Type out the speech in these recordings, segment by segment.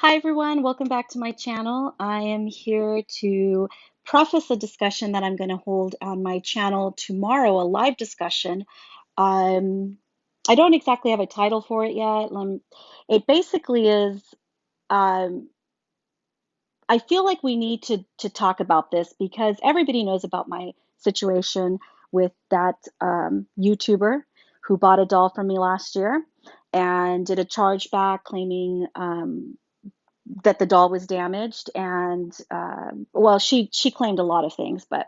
Hi everyone, welcome back to my channel. I am here to preface a discussion that I'm going to hold on my channel tomorrow, a live discussion. Um, I don't exactly have a title for it yet. It basically is, um, I feel like we need to talk about this because everybody knows about my situation with that YouTuber who bought a doll from me last year and did a chargeback claiming that the doll was damaged and well she claimed a lot of things, but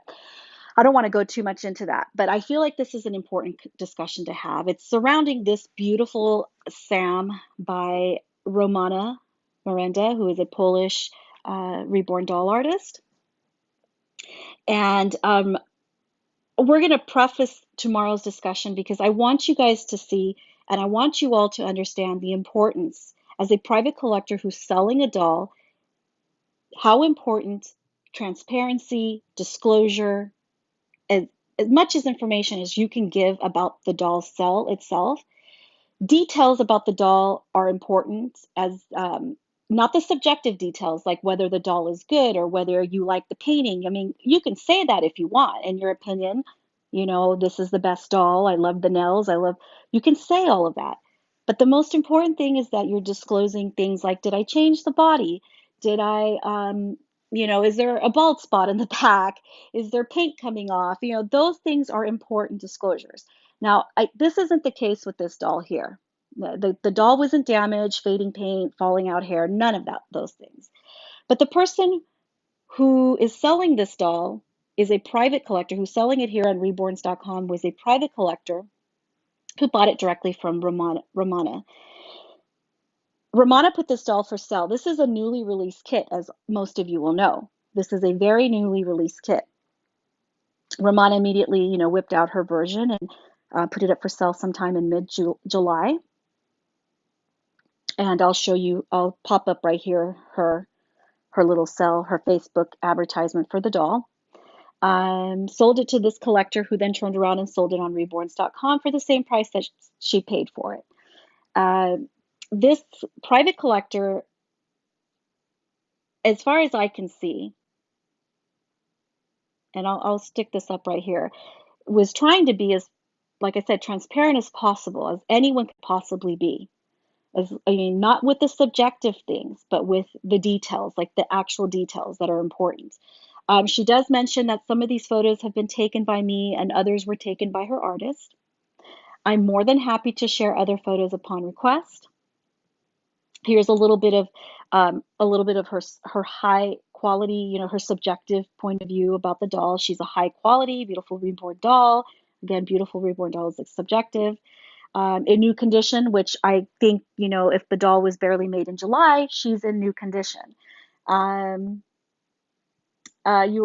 I don't want to go too much into that. But I feel like this is an important discussion to have. It's surrounding this beautiful Sam by Romana Miranda, who is a Polish reborn doll artist. And we're going to preface tomorrow's discussion because I want you guys to see and I want you all to understand the importance as a private collector who's selling a doll, how important transparency, disclosure, as, as much as information as you can give about the doll cell itself. Details about the doll are important, as not the subjective details like whether the doll is good or whether you like the painting. I mean, you can say that if you want, in your opinion. This is the best doll. I love the nails. You can say all of that. But the most important thing is that you're disclosing things like, did I change the body? Did I, is there a bald spot in the back? Is there paint coming off? Those things are important disclosures. Now, this isn't the case with this doll here. The doll wasn't damaged, fading paint, falling out hair, none of those things. But the person who is selling this doll is a private collector who's selling it here on reborns.com, was a private collector who bought it directly from Romana. Romana put this doll for sale. This is a newly released kit, as most of you will know. This is a very newly released kit. Romana immediately, whipped out her version and put it up for sale sometime in mid-July. And I'll pop up right here her little sell, her Facebook advertisement for the doll. Sold it to this collector who then turned around and sold it on reborns.com for the same price that she paid for it. This private collector, as far as I can see, and I'll stick this up right here, was trying to be as, like I said, transparent as possible, as anyone could possibly be. Not with the subjective things, but with the details, like the actual details that are important. She does mention that some of these photos have been taken by me and others were taken by her artist. I'm more than happy to share other photos upon request. Here's a little bit of her high quality, her subjective point of view about the doll. She's a high quality, beautiful reborn doll. Again, beautiful reborn doll is subjective. In new condition, which I think, if the doll was barely made in July, she's in new condition. You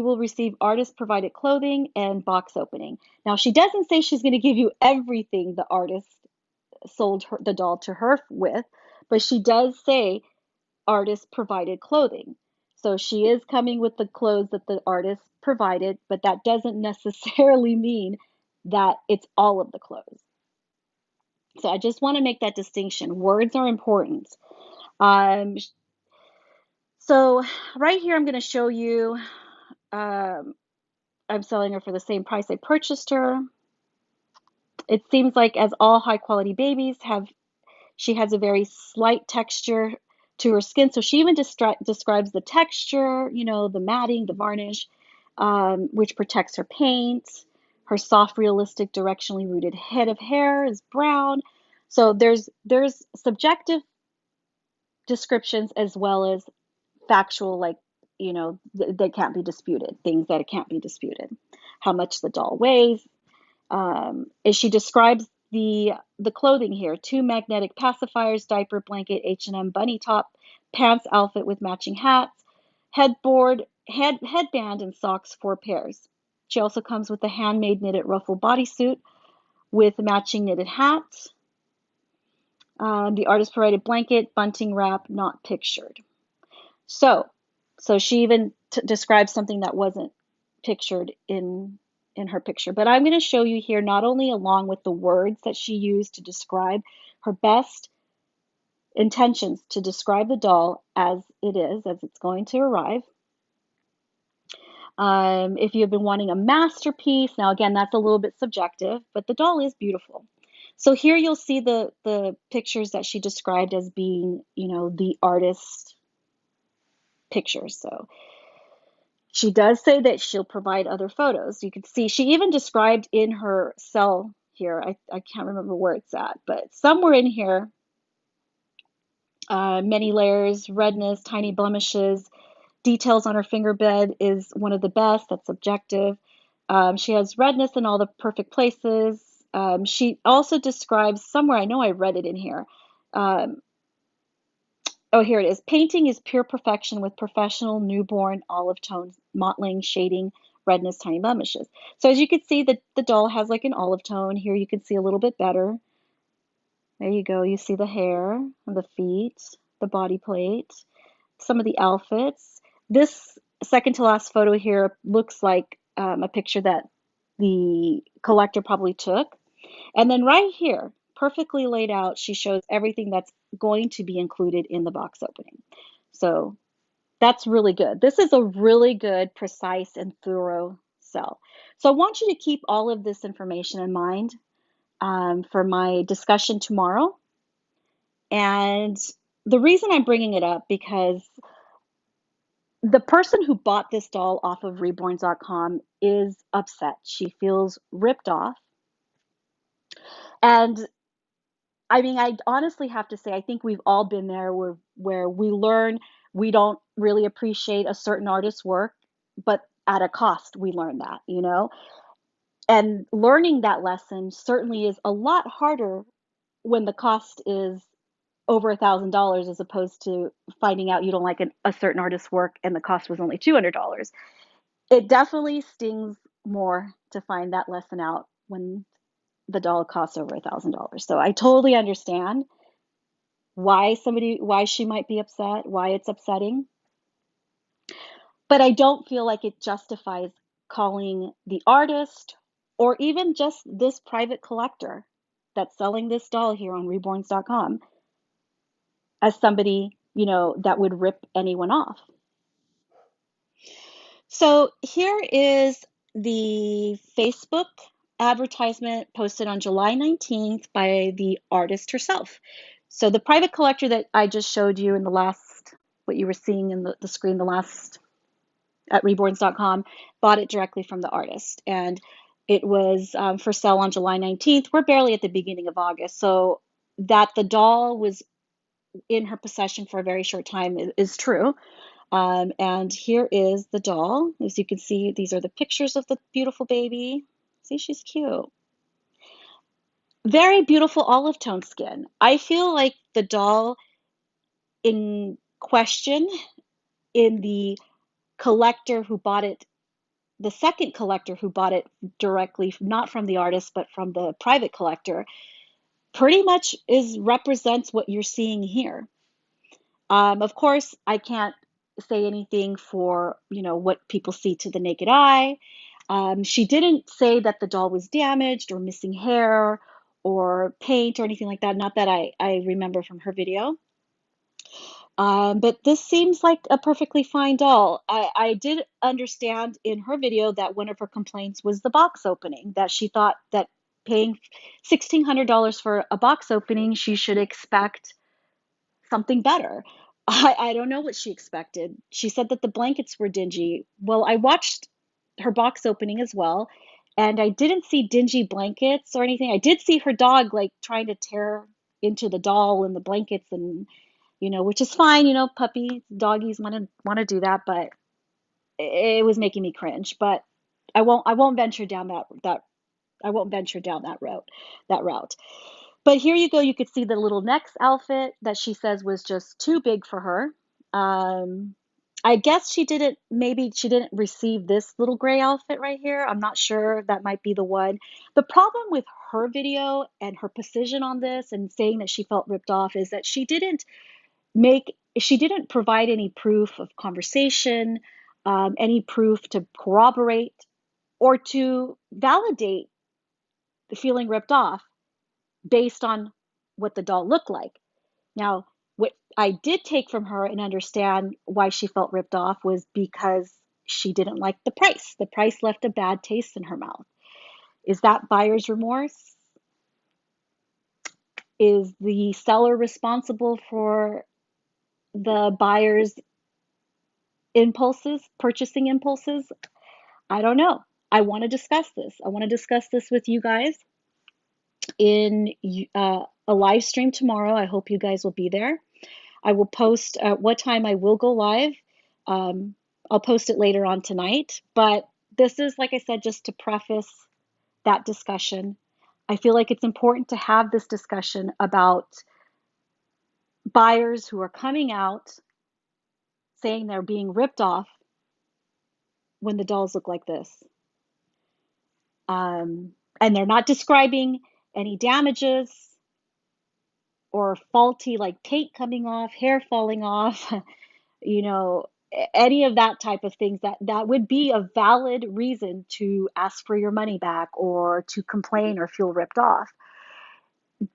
will receive artist provided clothing and box opening. Now, she doesn't say she's going to give you everything the artist sold the doll to her with, but she does say artist provided clothing. So she is coming with the clothes that the artist provided, but that doesn't necessarily mean that it's all of the clothes. So I just want to make that distinction. Words are important. Um, so right here, I'm going to show you, um, I'm selling her for the same price I purchased her. It seems like, as all high quality babies have, she has a very slight texture to her skin. So she even describes the texture, the matting, the varnish, which protects her paint. Her soft, realistic, directionally rooted head of hair is brown. So there's subjective descriptions as well as factual, like, they can't be disputed, things that can't be disputed. How much the doll weighs. As she describes the clothing here: two magnetic pacifiers, diaper, blanket, H&M bunny top, pants, outfit with matching hats, headband, and socks, 4 pairs. She also comes with a handmade knitted ruffle bodysuit with matching knitted hat. The artist provided blanket, bunting wrap, not pictured. So she even describes something that wasn't pictured in her picture. But I'm going to show you here, not only along with the words that she used to describe her best, intentions to describe the doll as it is, as it's going to arrive. If you've been wanting a masterpiece, now again, that's a little bit subjective, but the doll is beautiful. So here you'll see the pictures that she described as being, the artist pictures. So she does say that she'll provide other photos. You can see she even described in her cell here, I can't remember where it's at, but somewhere in here, many layers, redness, tiny blemishes, details on her finger bed is one of the best. That's subjective. She has redness in all the perfect places. She also describes somewhere, I know I read it in here. Oh, here it is. Painting is pure perfection with professional newborn olive tones, mottling, shading, redness, tiny blemishes. So as you can see, the doll has like an olive tone. Here you can see a little bit better. There you go. You see the hair and the feet, the body plate, some of the outfits. This second to last photo here looks like a picture that the collector probably took. And then right here, perfectly laid out, she shows everything that's going to be included in the box opening. So that's really good. This is a really good, precise, and thorough sell. So I want you to keep all of this information in mind for my discussion tomorrow. And the reason I'm bringing it up because the person who bought this doll off of reborns.com is upset. She feels ripped off. And I mean, I honestly have to say, I think we've all been there where we learn we don't really appreciate a certain artist's work, but at a cost, we learn that. And learning that lesson certainly is a lot harder when the cost is over $1,000 as opposed to finding out you don't like a certain artist's work and the cost was only $200. It definitely stings more to find that lesson out when the doll costs over $1,000. So I totally understand why she might be upset, why it's upsetting. But I don't feel like it justifies calling the artist or even just this private collector that's selling this doll here on reborns.com as somebody, that would rip anyone off. So here is the Facebook advertisement posted on July 19th by the artist herself. So the private collector that I just showed you in the last, what you were seeing in the screen, the last at reborns.com, bought it directly from the artist. And it was for sale on July 19th. We're barely at the beginning of August. So that the doll was in her possession for a very short time is true. And here is the doll. As you can see, these are the pictures of the beautiful baby. See, she's cute. Very beautiful olive tone skin. I feel like the doll in question, in the collector who bought it, the second collector who bought it directly, not from the artist, but from the private collector, pretty much represents what you're seeing here. Of course, I can't say anything for, what people see to the naked eye. She didn't say that the doll was damaged or missing hair or paint or anything like that. Not that I remember from her video. But this seems like a perfectly fine doll. I did understand in her video that one of her complaints was the box opening, that she thought that paying $1,600 for a box opening, she should expect something better. I don't know what she expected. She said that the blankets were dingy. Well, I watched her box opening as well, and I didn't see dingy blankets or anything. I did see her dog like trying to tear into the doll and the blankets and which is fine, puppies, doggies want to do that, but it was making me cringe. But I won't venture down that I won't venture down that route. But here you go. You could see the little next outfit that she says was just too big for her. I guess maybe she didn't receive this little gray outfit right here. I'm not sure. That might be the one. The problem with her video and her position on this and saying that she felt ripped off is that she didn't provide any proof of conversation, any proof to corroborate or to validate the feeling ripped off based on what the doll looked like. Now, I did take from her and understand why she felt ripped off was because she didn't like the price. The price left a bad taste in her mouth. Is that buyer's remorse? Is the seller responsible for the buyer's impulses, purchasing impulses? I don't know. I want to discuss this. I want to discuss this with you guys in a live stream tomorrow. I hope you guys will be there. I will post what time I will go live. Um, I'll post it later on tonight. But this is, like I said, just to preface that discussion. I feel like it's important to have this discussion about buyers who are coming out saying they're being ripped off when the dolls look like this. And they're not describing any damages or faulty like paint coming off, hair falling off, you know, any of that type of things that would be a valid reason to ask for your money back or to complain or feel ripped off.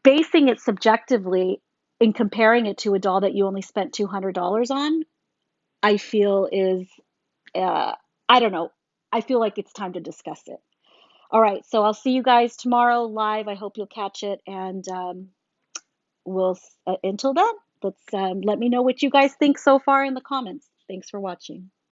Basing it subjectively and comparing it to a doll that you only spent $200 on, I feel is, uh, I don't know. I feel like it's time to discuss it. All right, so I'll see you guys tomorrow live. I hope you'll catch it, and until then, let's let me know what you guys think so far in the comments. Thanks for watching.